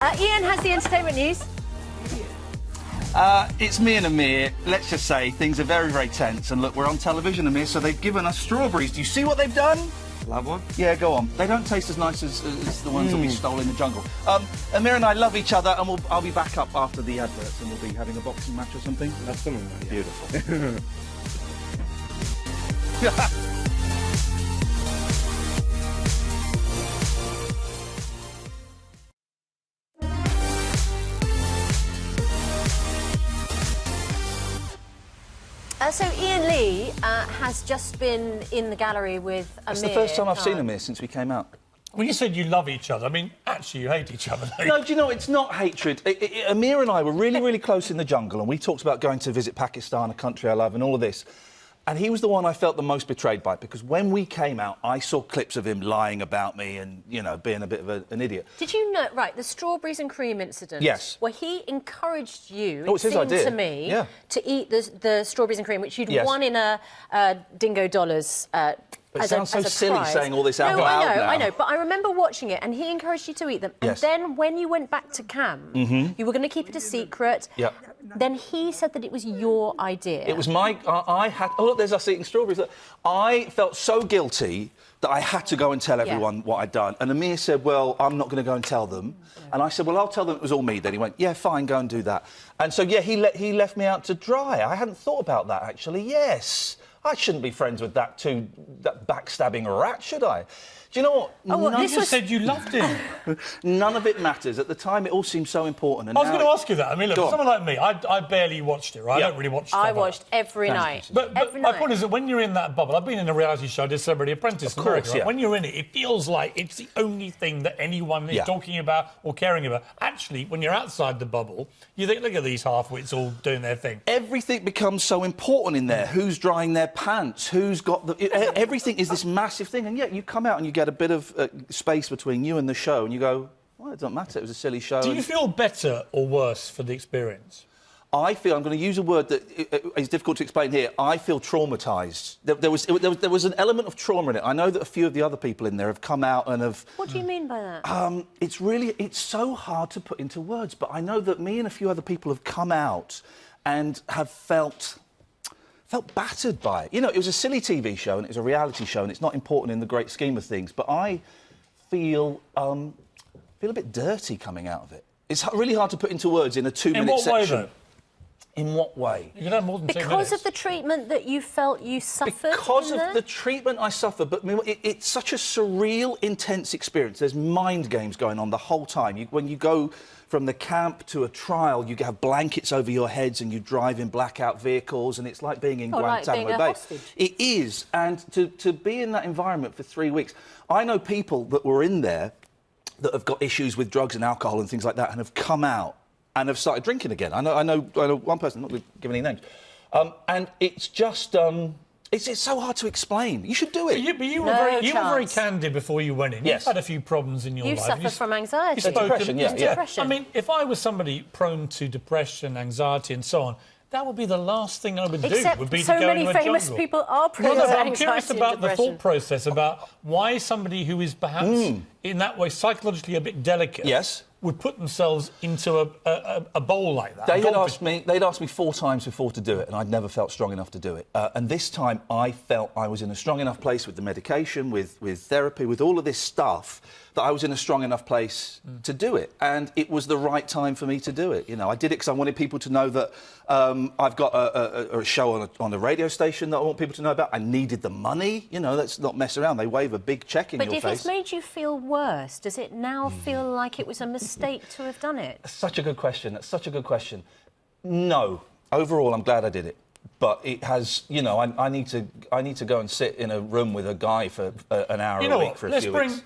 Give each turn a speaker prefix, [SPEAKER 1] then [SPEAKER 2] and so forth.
[SPEAKER 1] Iain has the entertainment news.
[SPEAKER 2] It's me and Amir. Let's just say things are very, very tense. And look, we're on television, Amir, so they've given us strawberries. Do you see what they've done?
[SPEAKER 3] Love one?
[SPEAKER 2] Yeah, go on. They don't taste as nice as the ones that we stole in the jungle. Amir and I love each other, and I'll be back up after the adverts, and we'll be having a boxing match or something.
[SPEAKER 3] That's something like that.
[SPEAKER 2] Beautiful.
[SPEAKER 1] So Iain Lee has just been in the gallery with Amir.
[SPEAKER 2] It's the first time I've seen Amir since we came out.
[SPEAKER 4] When you said you love each other, I mean, actually, you hate each other.
[SPEAKER 2] No, do you know, it's not hatred. Amir and I were really, really close in the jungle, and we talked about going to visit Pakistan, a country I love, and all of this. And he was the one I felt the most betrayed by, because when we came out, I saw clips of him lying about me and, you know, being a bit of an idiot.
[SPEAKER 1] Did you know, right, the strawberries and cream incident?
[SPEAKER 2] Yes.
[SPEAKER 1] Where he encouraged you,
[SPEAKER 2] it's his idea.
[SPEAKER 1] to me,
[SPEAKER 2] Yeah.
[SPEAKER 1] to eat the strawberries and cream, which you'd
[SPEAKER 2] Yes.
[SPEAKER 1] won in a Dingo Dollars
[SPEAKER 2] It sounds so silly
[SPEAKER 1] prize.
[SPEAKER 2] saying all this out
[SPEAKER 1] no,
[SPEAKER 2] loud now.
[SPEAKER 1] I know, but I remember watching it, and he encouraged you to eat them.
[SPEAKER 2] Yes.
[SPEAKER 1] And then when you went back to camp, you were going to keep it a secret.
[SPEAKER 2] Yep.
[SPEAKER 1] Then he said that it was your idea.
[SPEAKER 2] It was I had... Oh, look, there's us eating strawberries. Look, I felt so guilty that I had to go and tell everyone what I'd done. And Amir said, well, I'm not going to go and tell them. And I said, well, I'll tell them it was all me. Then he went, yeah, fine, go and do that. And so, yeah, he left me out to dry. I hadn't thought about that, actually. Yes. I shouldn't be friends with that backstabbing rat, should I? Do you know what?
[SPEAKER 4] Oh, you said you loved him.
[SPEAKER 2] None of it matters. At the time, it all seemed so important. And
[SPEAKER 4] I was going to ask you that. I mean, look,
[SPEAKER 2] Go
[SPEAKER 4] for
[SPEAKER 2] on.
[SPEAKER 4] someone like me, I barely watched it, right?
[SPEAKER 2] Yeah.
[SPEAKER 4] I don't really watch stuff
[SPEAKER 1] I
[SPEAKER 4] like
[SPEAKER 1] watched
[SPEAKER 4] that.
[SPEAKER 1] every night.
[SPEAKER 4] But
[SPEAKER 1] Every
[SPEAKER 4] my
[SPEAKER 1] night.
[SPEAKER 4] point is that when you're in that bubble, I've been in a reality show, I did Celebrity Apprentice in America, right?
[SPEAKER 2] yeah.
[SPEAKER 4] When you're in it, it feels like it's the only thing that anyone is talking about or caring about. Actually, when you're outside the bubble, you think, look at these half-wits all doing their thing.
[SPEAKER 2] Everything becomes so important in there. Who's drying their pants? Who's got the... Everything is this massive thing. And yet you come out and you get a bit of space between you and the show, and you go, well, it doesn't matter, it was a silly show.
[SPEAKER 4] Do you feel better or worse for the experience?
[SPEAKER 2] I feel, I'm going to use a word that is difficult to explain here, I feel traumatised. There was an element of trauma in it. I know that a few of the other people in there have come out and have...
[SPEAKER 1] What do you mean by that?
[SPEAKER 2] It's so hard to put into words, but I know that me and a few other people have come out and have felt battered by it. You know, it was a silly TV show and it was a reality show and it's not important in the great scheme of things, but I feel a bit dirty coming out of it. It's really hard to put into words in a 2-minute section.
[SPEAKER 4] In what way, though?
[SPEAKER 2] In what way?
[SPEAKER 4] You can have more than 2 minutes.
[SPEAKER 1] Because of the treatment that you felt you suffered?
[SPEAKER 2] Because of the treatment I suffered, but it's such a surreal, intense experience. There's mind games going on the whole time. When you go from the camp to a trial, you have blankets over your heads and you drive in blackout vehicles, and it's like being in Guantanamo
[SPEAKER 1] being a
[SPEAKER 2] Bay.
[SPEAKER 1] hostage.
[SPEAKER 2] It is, and to be in that environment for 3 weeks... I know people that were in there that have got issues with drugs and alcohol and things like that and have come out and have started drinking again. I know one person, not going to give any names, and it's just it's so hard to explain. You should do it.
[SPEAKER 4] But you were very candid before you went in.
[SPEAKER 2] Yes.
[SPEAKER 4] You've had a few problems in your life.
[SPEAKER 1] You suffer from anxiety.
[SPEAKER 2] Depression, yeah.
[SPEAKER 1] Depression.
[SPEAKER 4] I mean, if I was somebody prone to depression, anxiety, and so on, that would be the last thing I would do. Would be
[SPEAKER 1] so
[SPEAKER 4] to go
[SPEAKER 1] many
[SPEAKER 4] into a
[SPEAKER 1] famous
[SPEAKER 4] jungle.
[SPEAKER 1] people are prone
[SPEAKER 4] Well,
[SPEAKER 1] to
[SPEAKER 4] no, but I'm
[SPEAKER 1] anxiety
[SPEAKER 4] curious
[SPEAKER 1] and
[SPEAKER 4] about the
[SPEAKER 1] depression.
[SPEAKER 4] thought process about why somebody who is perhaps in that way psychologically a bit delicate would put themselves into a bowl like that.
[SPEAKER 2] They'd asked me 4 times before to do it, and I'd never felt strong enough to do it. And this time I felt I was in a strong enough place with the medication, with therapy, with all of this stuff, that I was in a strong enough place to do it. And it was the right time for me to do it. You know, I did it because I wanted people to know that I've got a show on a radio station that I want people to know about. I needed the money. You know, let's not mess around. They wave a big check in your face.
[SPEAKER 1] But if it's made you feel worse, does it now feel like it was a mistake to have done it?
[SPEAKER 2] That's such a good question. That's such a good question. No. Overall, I'm glad I did it. But it has, you know, I need to go and sit in a room with a guy for an hour a week for a few weeks.